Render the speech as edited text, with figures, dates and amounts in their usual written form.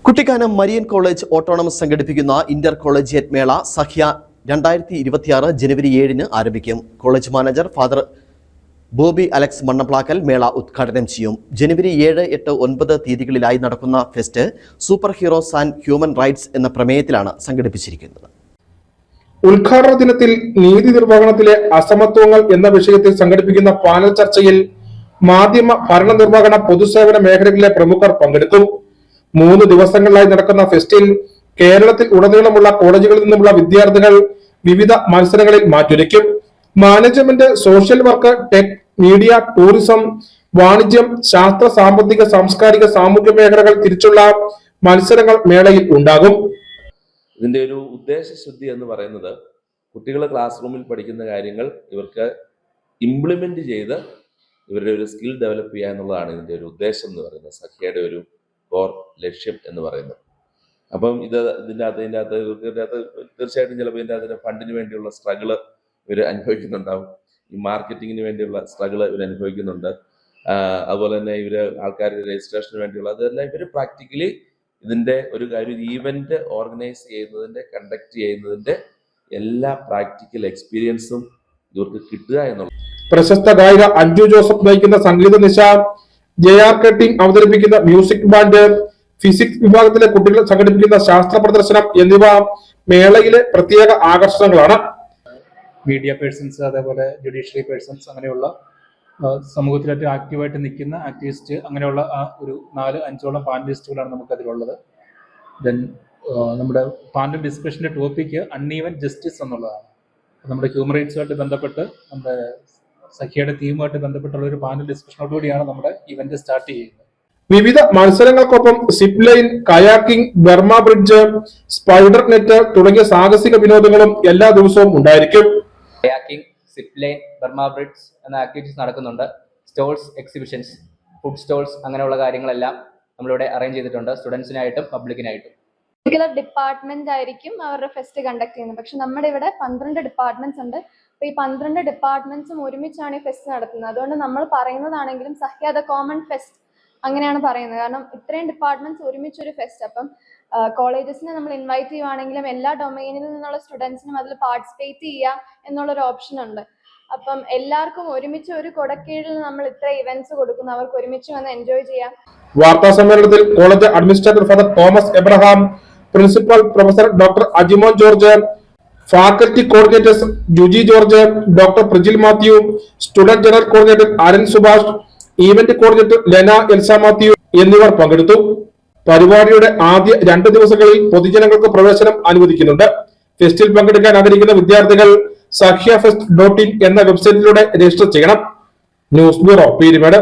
Kuttikkanam Marian college autonomous സംഘടിപ്പിക്കുന്ന inter collegiate മേള സഹ്യ 2026 ജനുവരി 7 ആരംഭിക്കും. College manager father Bobby Alex Mannaplackal മേള ഉദ്ഘാടനം ചെയ്യും. ജനുവരി 7, 8, 9 തീയതികളിലായി നടക്കുന്ന fest super heroes and human rights എന്ന പ്രമേയത്തിലാണ് സംഘടിപ്പിച്ചിരിക്കുന്നത്. ഉദ്ഘാടന ദിനത്തിൽ നീതി നിർവഹണത്തിലെ അസമത്വങ്ങൾ എന്ന വിഷയത്തിൽ സംഘടിപ്പിക്കുന്ന പാനൽ ചർച്ചയിൽ മാധ്യമ ഭരണനിർവഹണ പൊതുസേവന മേഖലകളിലെ പ്രമുഖർ പങ്കെടുക്കും. 3 ദിവസങ്ങളിലായി നടക്കുന്ന ഫെസ്റ്റിൽ കേരളത്തിൽ ഉടനീളമുള്ള കോളേജുകളിൽ നിന്നുമുള്ള വിദ്യാർത്ഥികൾ വിവിധ മത്സരങ്ങളിൽ മാറ്റുരയ്ക്കും. Management, social work, tech, media, tourism, വാണിജ്യം, ശാസ്ത്ര, സാമ്പത്തിക, സാംസ്കാരിക, സാമൂഹ്യ മേഖലകൾ തിരിച്ചുള്ള മത്സരങ്ങൾ മേളയിൽ ഉണ്ടാകും. ഇതിന്റെ ഒരു ഉദ്ദേശശുദ്ധി എന്ന് പറയുന്നത് കുട്ടികൾ ക്ലാസ് റൂമിൽ പഠിക്കുന്ന കാര്യങ്ങൾ ഇവർക്ക് ഇംപ്ലിമെന്റ് ചെയ്ത് ഇവരുടെ ഒരു സ്കിൽ ഡെവലപ്പ് ചെയ്യുക എന്നുള്ളതാണ് ഇതിന്റെ ഒരു ഉദ്ദേശം എന്ന് പറയുന്നത്, സഖ്യയുടെ ഒരു കോർ ലക്ഷ്യം എന്ന് പറയുന്നത്. അപ്പം ഇതിൻ്റെ അകത്ത് തീർച്ചയായിട്ടും ചിലപ്പോൾ ഇതിൻ്റെ ഫണ്ടിന് വേണ്ടിയുള്ള സ്ട്രഗിള് ഇവർ അനുഭവിക്കുന്നുണ്ടാവും. ഈ മാർക്കറ്റിങ്ങിന് വേണ്ടിയുള്ള സ്ട്രഗിള് ഇവർ അനുഭവിക്കുന്നുണ്ട്. അതുപോലെ തന്നെ ആൾക്കാരുടെ രജിസ്ട്രേഷന് വേണ്ടിയുള്ള അതെല്ലാം ഇവർ പ്രാക്ടിക്കലി ഇതിന്റെ ഒരു കാര്യം ഈവന്റ് ഓർഗനൈസ് ചെയ്യുന്നതിന്റെ, കണ്ടക്ട് ചെയ്യുന്നതിന്റെ എല്ലാ പ്രാക്ടിക്കൽ എക്സ്പീരിയൻസും ഇവർക്ക് കിട്ടുക എന്നുള്ളത്. പ്രശസ്ത ഗായിക അഞ്ജു ജോസഫ് നയിക്കുന്ന സംഗീത നിശ, JR കട്ടിംഗ് അവതരിപ്പിക്കുന്ന മ്യൂസിക് ബാൻഡ്, ഫിസിക്സ് വിഭാഗത്തിലെ കുട്ടികൾ സംഘടിപ്പിക്കുന്ന ശാസ്ത്ര പ്രദർശനം എന്നിവ മേളയിലെ പ്രത്യേക ആകർഷണങ്ങളാണ്. മീഡിയ പേഴ്സൺസ്, അതേപോലെ ജുഡീഷ്യറി പേഴ്സൺസ്, അങ്ങനെയുള്ള സമൂഹത്തിൽ ഏറ്റവും ആക്റ്റീവായിട്ട് നിൽക്കുന്ന ആക്ടിവിസ്റ്റ്, അങ്ങനെയുള്ള ഒരു 4-5ഓളം പാനലിസ്റ്റുകളാണ് നമുക്കതിലുള്ളത്. ദെൻ നമ്മുടെ പാനൽ ഡിസ്കഷന്റെ ടോപ്പിക്ക് അൺഈവൻ ജസ്റ്റിസ് എന്നുള്ളതാണ്. നമ്മുടെ ഹ്യൂമൻ റൈറ്റ്സുമായിട്ട് ബന്ധപ്പെട്ട്, നമ്മുടെ സഖ്യയുടെ തീമുമായിട്ട് ബന്ധപ്പെട്ടുള്ള ഒരു പാനൽ ഡിസ്കഷനോടുകൂടിയാണ് നമ്മുടെ ഇവന്റ് സ്റ്റാർട്ട് ചെയ്യുന്നത്. വിവിധ മത്സരങ്ങൾക്കൊപ്പം zip line, kayaking, Burma bridge, spider net തുടങ്ങിയ സാഹസിക വിനോദങ്ങളും എല്ലാ ദിവസവും ഉണ്ടായിരിക്കും. Kayaking, zip line, Burma bridge എന്ന ആക്ടിവിറ്റീസ് നടക്കുന്നുണ്ട്. സ്റ്റോൾസ്, എക്സിബിഷൻസ്, ഫുഡ് സ്റ്റോൾസ്, അങ്ങനെയുള്ള കാര്യങ്ങളെല്ലാം നമ്മളിവിടെ അറേഞ്ച് ചെയ്തിട്ടുണ്ട്, സ്റ്റുഡൻസിനായിട്ടും പബ്ലിക്കിനായിട്ടും. പർട്ടിക്കുലർ ഡിപ്പാർട്ട്മെന്റ് ആയിരിക്കും അവരുടെ ഫെസ്റ്റ് കണ്ടക്ട് ചെയ്യുന്നത്. പക്ഷെ നമ്മുടെ ഇവിടെ 12 ഡിപ്പാർട്ട്മെന്റ്സ് ഉണ്ട്. അപ്പൊ ഈ 12 ഡിപ്പാർട്ട്മെന്റ്സും ഒരുമിച്ചാണ് ഈ ഫെസ്റ്റ് നടത്തുന്നത്. അതുകൊണ്ട് നമ്മൾ പറയുന്നതാണെങ്കിലും സഹ്യ ദ കോമൺ ഫെസ്റ്റ് അങ്ങനെയാണ് പറയുന്നത്. കാരണം ഇത്രയും ഡിപ്പാർട്ട്മെന്റ്സ് ഒരുമിച്ചൊരു ഫെസ്റ്റ്. അപ്പം കോളേജസിനെ നമ്മൾ ഇൻവൈറ്റ് ചെയ്യുവാണെങ്കിലും എല്ലാ ഡൊമൈനിൽ നിന്നുള്ള സ്റ്റുഡൻസിനും അതിൽ പാർട്ടിസിപ്പേറ്റ് ചെയ്യുക എന്നുള്ളൊരു ഓപ്ഷൻ ഉണ്ട്. അപ്പം എല്ലാവർക്കും ഒരുമിച്ച് ഒരു കൊടക്കീഴിൽ നമ്മൾ ഇത്ര ഇവന്റ്സ് കൊടുക്കുന്നു, അവർക്ക് ഒരുമിച്ച് വന്ന് എൻജോയ് ചെയ്യാം. വാർത്താ സമ്മേളനത്തിൽ college administrator father Thomas Abraham, principal professor doctor Ajimon George, faculty coordinators Juji George, doctor Prijil Mathew, student general coordinator Arun Subhash, event coordinator Lena Elsa Mathew എന്നിവർ പങ്കെടുത്തു. പരിപാടിയുടെ ആദ്യ 2 ദിവസങ്ങളിൽ പൊതുജനങ്ങൾക്ക് പ്രവേശനം അനുവദിക്കുന്നുണ്ട്. ഫെസ്റ്റിൽ പങ്കെടുക്കാൻ ആഗ്രഹിക്കുന്ന വിദ്യാർത്ഥികൾ sakhya.in എന്ന വെബ്സൈറ്റിലൂടെ രജിസ്റ്റർ ചെയ്യണം. News bureau, Peermade.